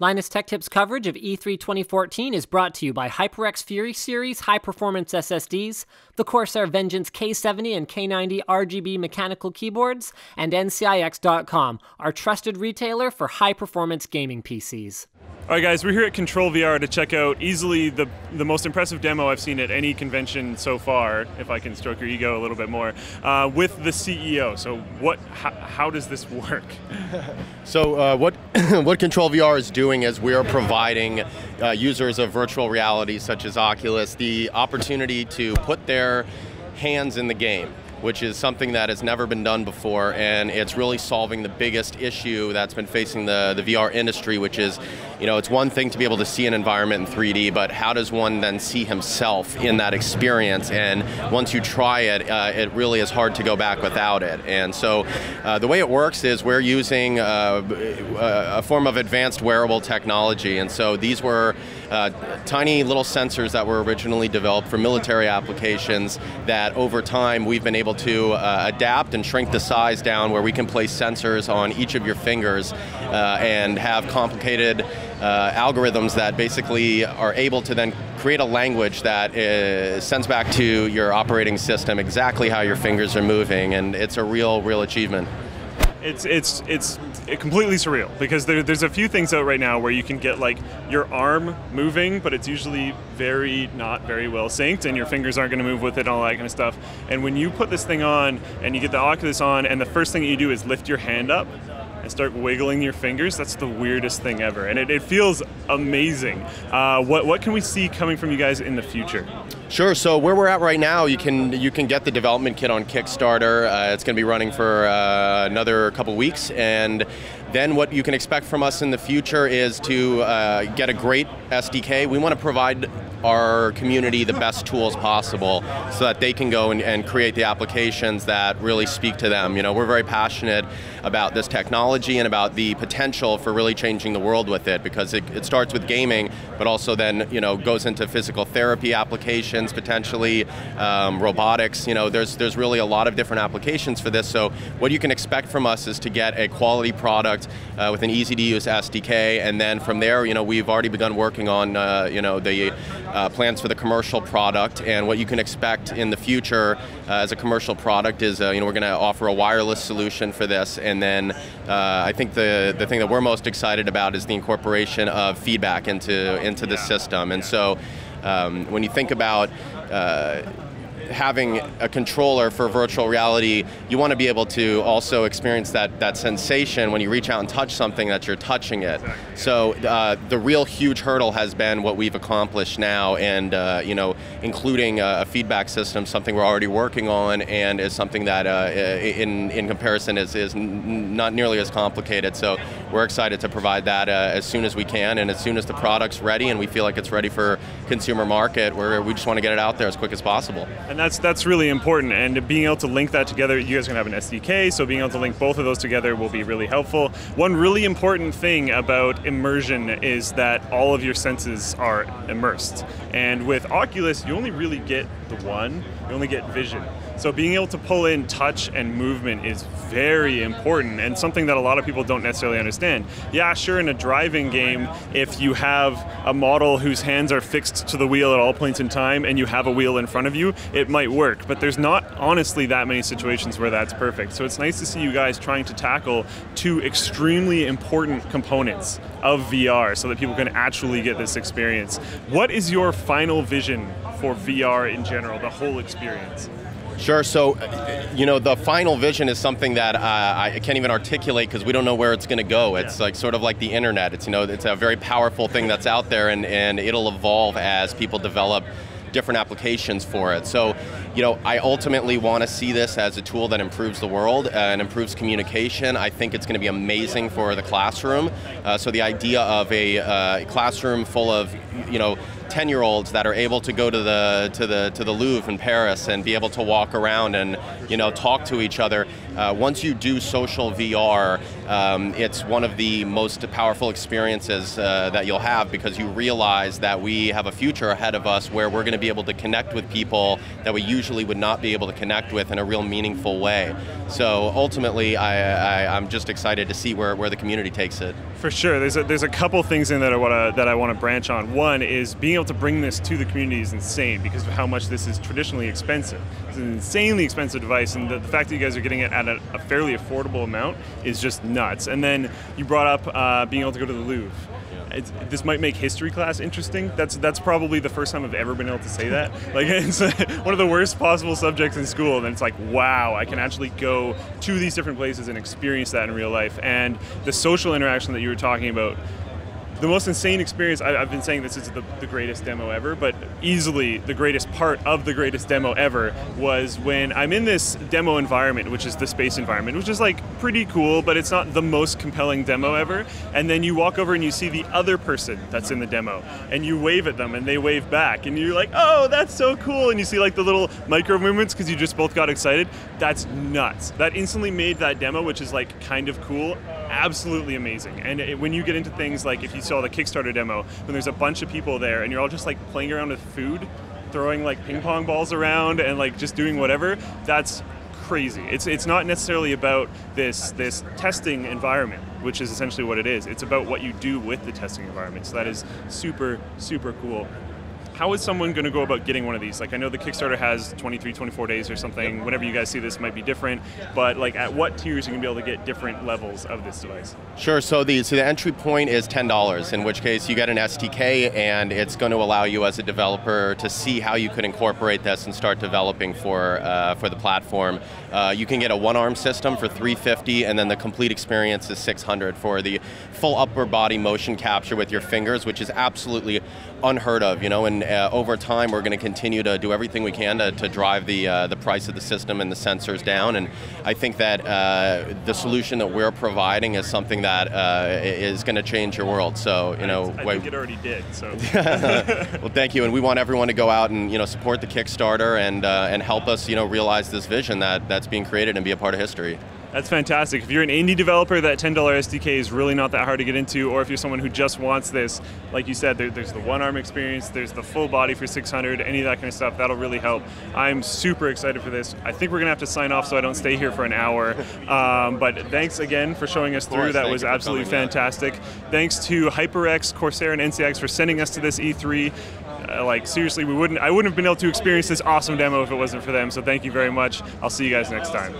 Linus Tech Tips coverage of E3 2014 is brought to you by HyperX Fury Series high-performance SSDs, the Corsair Vengeance K70 and K90 RGB mechanical keyboards, and NCIX.com, our trusted retailer for high-performance gaming PCs. All right, guys, we're here at ControlVR to check out easily the most impressive demo I've seen at any convention so far, if I can stroke your ego a little bit more, with the CEO. So how does this work? So what ControlVR is doing is we are providing users of virtual reality, such as Oculus, the opportunity to put their hands in the game, which is something that has never been done before, and it's really solving the biggest issue that's been facing the VR industry, which is, it's one thing to be able to see an environment in 3D, but how does one then see himself in that experience? And once you try it, it really is hard to go back without it. And so the way it works is we're using a form of advanced wearable technology, and so these were tiny little sensors that were originally developed for military applications that over time we've been able to adapt and shrink the size down where we can place sensors on each of your fingers and have complicated algorithms that basically are able to then create a language that sends back to your operating system exactly how your fingers are moving, and it's a real achievement. It's completely surreal because there's a few things out right now where you can get like your arm moving, but it's usually not very well synced, and your fingers aren't going to move with it and all that kind of stuff. And when you put this thing on and you get the Oculus on, and the first thing that you do is lift your hand up and start wiggling your fingers, that's the weirdest thing ever, and it feels amazing. What can we see coming from you guys in the future? Sure. So where we're at right now, you can get the development kit on Kickstarter. It's going to be running for another couple weeks, and then what you can expect from us in the future is to get a great SDK. We want to provide our community the best tools possible so that they can go and create the applications that really speak to them. We're very passionate about this technology and about the potential for really changing the world with it, because it starts with gaming, but also then goes into physical therapy applications, potentially robotics. There's really a lot of different applications for this. So what you can expect from us is to get a quality product with an easy-to-use SDK, and then from there, we've already begun working on the plans for the commercial product. And what you can expect in the future as a commercial product is we're going to offer a wireless solution for this, and then I think the thing that we're most excited about is the incorporation of feedback into the system. And so when you think about having a controller for virtual reality, you want to be able to also experience that sensation when you reach out and touch something that you're touching it. So the real huge hurdle has been what we've accomplished now, and including a feedback system, something we're already working on, and is something that in comparison is not nearly as complicated. So we're excited to provide that as soon as we can, and as soon as the product's ready and we feel like it's ready for consumer market, we just want to get it out there as quick as possible. And that's really important, and being able to link that together, you guys are going to have an SDK, so being able to link both of those together will be really helpful. One really important thing about immersion is that all of your senses are immersed. And with Oculus, you only really get you only get vision. So being able to pull in touch and movement is very important, and something that a lot of people don't necessarily understand. Yeah, sure, in a driving game, if you have a model whose hands are fixed to the wheel at all points in time and you have a wheel in front of you, it might work, but there's not honestly that many situations where that's perfect. So it's nice to see you guys trying to tackle two extremely important components of VR so that people can actually get this experience. What is your final vision for VR in general, the whole experience? Sure. So, the final vision is something that I can't even articulate because we don't know where it's going to go. It's sort of like the internet. It's it's a very powerful thing that's out there, and it'll evolve as people develop different applications for it. So, I ultimately want to see this as a tool that improves the world and improves communication. I think it's going to be amazing for the classroom. So the idea of a classroom full of, 10-year-olds that are able to go to the Louvre in Paris and be able to walk around and talk to each other. Once you do social VR, it's one of the most powerful experiences that you'll have, because you realize that we have a future ahead of us where we're going to be able to connect with people that we usually would not be able to connect with in a real meaningful way. So ultimately, I'm just excited to see where the community takes it. For sure, there's a couple things in that I want to branch on. One is being able to bring this to the community is insane because of how much this is traditionally expensive. It's an insanely expensive device, and the fact that you guys are getting it at a fairly affordable amount is just nuts. And then you brought up being able to go to the Louvre. This might make history class interesting. That's probably the first time I've ever been able to say that. Like, it's one of the worst possible subjects in school, and it's like, wow, I can actually go to these different places and experience that in real life. And the social interaction that you were talking about, the most insane experience, I've been saying this is the greatest demo ever, but easily the greatest part of the greatest demo ever was when I'm in this demo environment, which is the space environment, which is like pretty cool, but it's not the most compelling demo ever. And then you walk over and you see the other person that's in the demo, and you wave at them and they wave back, and you're like, oh, that's so cool. And you see like the little micro movements because you just both got excited. That's nuts. That instantly made that demo, which is like kind of cool, absolutely amazing. And when you get into things like, if you saw the Kickstarter demo, when there's a bunch of people there and you're all just like playing around with food, throwing like ping pong balls around and like just doing whatever, that's crazy. It's not necessarily about this testing environment, which is essentially what it is. It's about what you do with the testing environment. So that is super, super cool. How is someone going to go about getting one of these? Like, I know the Kickstarter has 23, 24 days or something. Yep. Whenever you guys see this might be different, but like at what tiers are you going to be able to get different levels of this device? Sure, so the entry point is $10, in which case you get an SDK, and it's going to allow you as a developer to see how you could incorporate this and start developing for the platform. You can get a one-arm system for $350, and then the complete experience is $600 for the full upper body motion capture with your fingers, which is absolutely unheard of, and over time we're going to continue to do everything we can to drive the price of the system and the sensors down, and I think that the solution that we're providing is something that is going to change your world. So I think it already did. So well, thank you, and we want everyone to go out and support the Kickstarter and help us realize this vision that's being created and be a part of history. That's fantastic. If you're an indie developer, that $10 SDK is really not that hard to get into, or if you're someone who just wants this, like you said, there's the one-arm experience, there's the full body for $600, any of that kind of stuff, that'll really help. I'm super excited for this. I think we're going to have to sign off so I don't stay here for an hour, but thanks again for showing us through. That was absolutely fantastic. Thanks to HyperX, Corsair, and NCX for sending us to this E3. Like, seriously, I wouldn't have been able to experience this awesome demo if it wasn't for them, so thank you very much. I'll see you guys next time.